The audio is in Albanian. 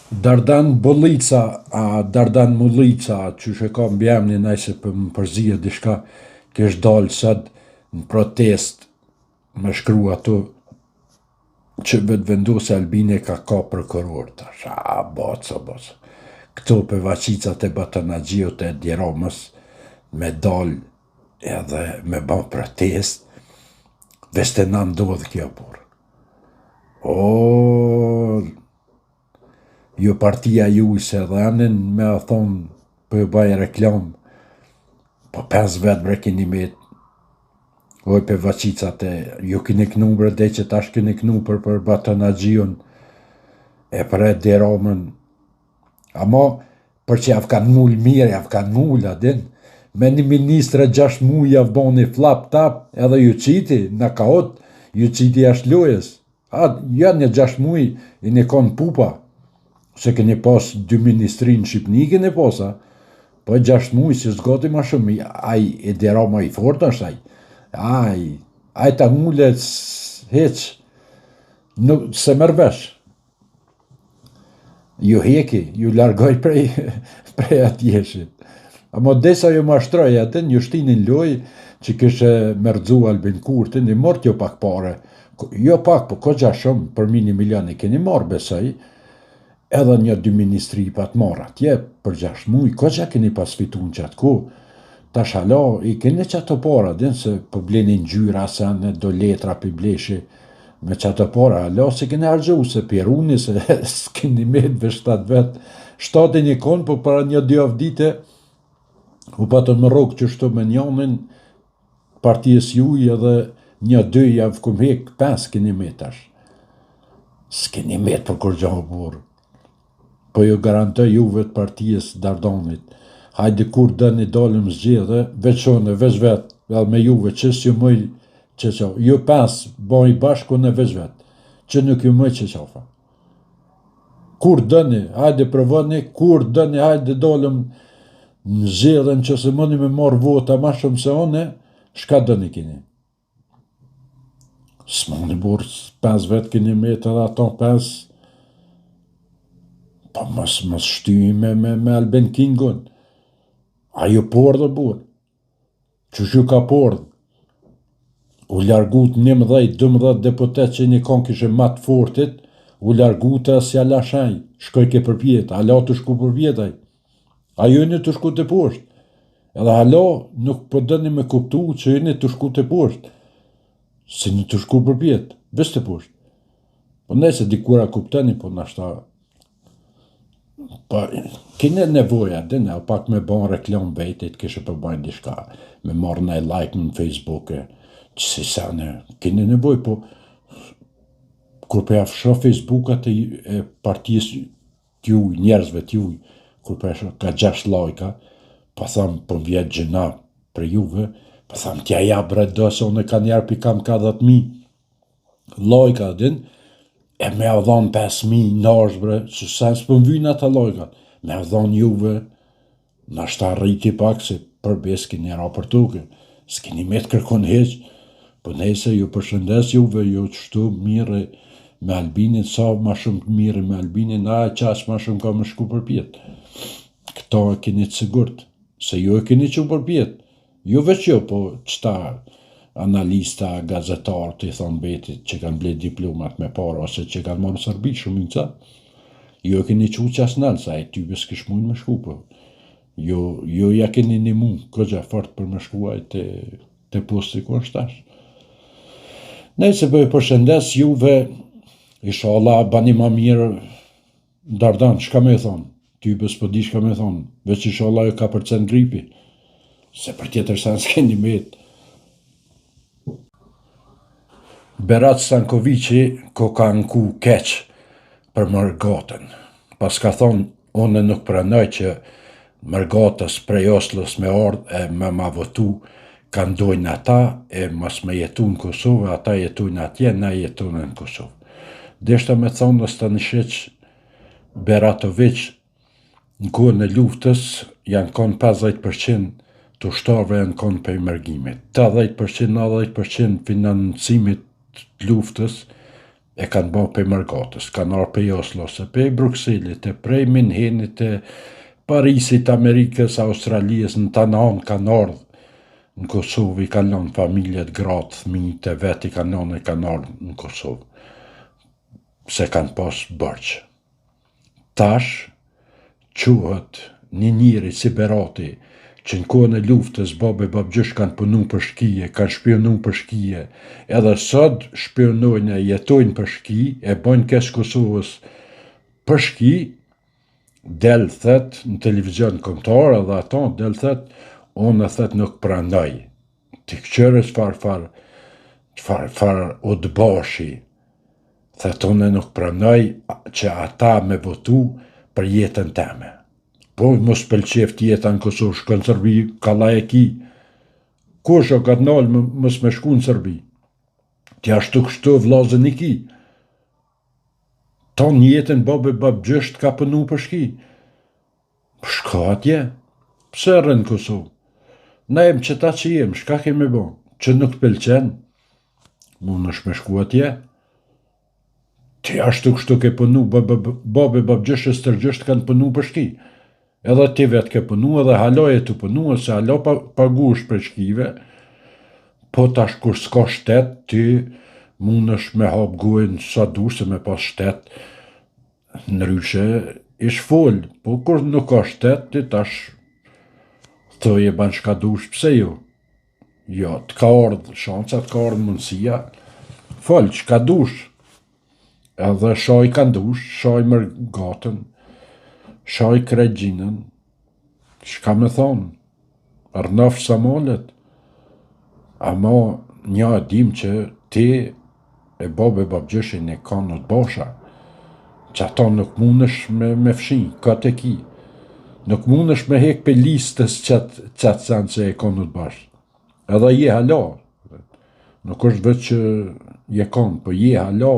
Dardan Bollica, a Dardan Mullica, që e ka mbi emrin ai se për më përzije diçka, kesh dalë sot në protest me shkru ato që vetë vendosë Albine ka prokuror tash. Boca. Këto për vaqicat e Batanagjiut e Djeromës me dalë edhe me ban protest, dhe s'te na ndodhë kjo burë. Jo partia juj se dhe anin me a thonë për ju baj reklam, po 5 vetë bre kini met, oj për vaqicat e, ju kini knu bre dhe që tash kini knu për Batanagjiun e për e Djeromën, ama për që javë kanë mull mirë, javë kanë mull, adin, me një ministre 6 muj javë boni flap tap, edhe ju qiti, në kaot, ju qiti ashtë lojës, janë një 6 muj, i një konë pupa, se keni pas 2 ministri në Shqipni, keni posa, po 6 muj, si s'gati ma shumë, aj e Djeroma i fort është aj, aj ta mullet heq, se mërvesh, ju heki, ju largoj prej atjeshit. Amo desa ju mashtroj atën, ju shtinin loj, që kështë merdzu Albin Kurtin, i mort jo pak pare, jo pak, po ko gja shumë, për 1 milion i keni marrë besoj, edhe një 2 ministri i pat marrë atje, për 6 muj, ko gja keni pas fitun që atë ku, tash hala, i keni që ato para, din se po blenin gjyra, se në do letra për bleshi, me që ato para, hala, se keni argju, se Pieruni, se s'keni medve 7 vet, 7 një konë, po para një 2 dite, u patën më rogë që shtu me njonin, partijës juj, edhe një 2 javë kum hek, 5 keni met tash. S'keni met për kur gjohë burë. Po ju garantoj juve të partijës Dardanit. Hajde kur dëni dalëm zgjedhe, veçone, veç vetë, dhe me juve, që s'ju mëj që qo. Ju 5, boj bashku në veç vetë, që nuk ju mëj që qofa. Kur dëni, hajde provoni, kur dëni, hajde dalëm në zgjedhen që se mëni me marrë vota ma shumë se one, shka dëni kini? S'moni burë, 5 vetë kini me të dhe ato 5, pa mës shtyjme me Albin Kingun. A ju pordë burë, që ju ka pordë, u largut 11-12 deputet që një kon kishe matë fortit, u largut e si ala shaj, shkoj ke përpjet, ala të shku përpjetaj, a ju një të shku të poshtë, edhe ala nuk po dëni me kuptu që ju një të shku të poshtë, si një të shku përpjet, ves të poshtë. Po ne se dikura kupteni, po nashta, po kine nevoja, dine, o pak me bon reklam vetit, kishe përbajnë dishka, me marrë nëj like në Facebook, që si sane, kine nevoj, po kur për jafësha Facebookat e partijës t'juj, njerëzve t'juj, kur për jafësha ka 6 lajka, pa thamë, po vjetë gjëna për juve, pa thamë, tja ja bre do, se one ka njerë pi kam ka 10.000 lajka, din, e me adhon 5.000 nash bre, që sa s'pë mvynë ata lajkat, me adhon juve, në ashta rriti pak, se përbes kini ra për tuke, s'kini me të kërkon heq, po nese ju përshëndes juve, ju qështu mire me Albinin, sa ma shumë të mire me Albinin, a qaq ma shumë ka më shku përpjet. Këta e kini të sigurt, se ju e kini që përpjet, ju veç jo, po qëta analista, gazetar, të i thonë betit që kanë blet diplomat me para, ose që kanë marrë sërbi shumë në ca, ju e keni që qas nalë, sa e tybe s'kish mujnë me shku, po ju ja keni një mund, këgja fort për me shkuaj të posti ku është tash. Ne se për përshëndes juve, isha Allah bani ma mirë, Dardan, shka me thonë, tybe s'po di shka me thonë, veç isha Allah ju ka përcen gripi, se për tjetër sa s'keni metë. Berat Stankovici ko ka nku keq për Mërgatën. Pas ka thonë, one nuk pranoj që Mërgatës prej Oslës me ardhë e me ma votu, ka ndojnë ata e mas me jetu në Kosovë, ata jetujnë atje, na jetujnë në Kosovë. Deshta me thonë në Stanisheq Beratovic, në kohën e luftës, janë konë 50% të ushtarëve janë konë për mërgimit. 80%, 90% financimit luftës e kanë bo për Mërgatës, kanë arë për Oslo, për Bruxellit, prej Minhenit, Parisit, Amerikës, Australijës, në tanan kanë ardhë në Kosovë, i kanë lanë familjet, gratë, fëmijët e vetë, i kanë ardhë në Kosovë, se kanë pas bërqë. Tash, quhet një njëri si Berati, që në kohën e luftës babe babgjysh kanë punu për shkije, kanë shpionu për shkije, edhe sot shpionojnë e jetojnë për shki, e bojnë kesh Kosovës për shki, del thet në televizion kombëtar, edhe ato del thet, unë e thet nuk prandaj. Të këqërës far o të bashi, thet unë nuk prandaj që ata me votu për jetën teme. Po, mos pëlqeft jeta në Kosovë, shkën Sërbi, kalla e ki. Kusho ka të nalë, mos me shku në Sërbi. Tja ashtu kështu vlazën i ki. Ta një jetën babe babgjësht ka pënu për shki. Shka atje, pse rrën Kosovë? Na jem që ta që jem, shka kemi bo? Që nuk pëlqen, mund është me shku atje. Tja ashtu kështu ke pënu, babe babgjështës tërgjësht kanë pënu për shki. Edhe ti vetë ke pënu, edhe haloje të pënu, se halo pagush për shkive, po tash kur s'ka shtet, ti mund është me hap gojnë sa dush, se me pas shtet, ndryshe ish fol, po kur nuk ka shtet, ti tash thoje ban shka dush, pse jo? Jo, t'ka ardhë shanca, t'ka ardhë mundësia, fol, qka dush, edhe shaj ka ndush, shaj Mërgatën, shaj Kregjinën, shka me thonë, rënaf sa molet, ama nja dim që ti e babe babgjëshin e kanë të basha, që ata nuk mund është me fshi, ka të ki, nuk mund është me hek për listës qatë sanë që e kanë të bashkë, edhe je hala, nuk është vetë që je kanë, po je hala.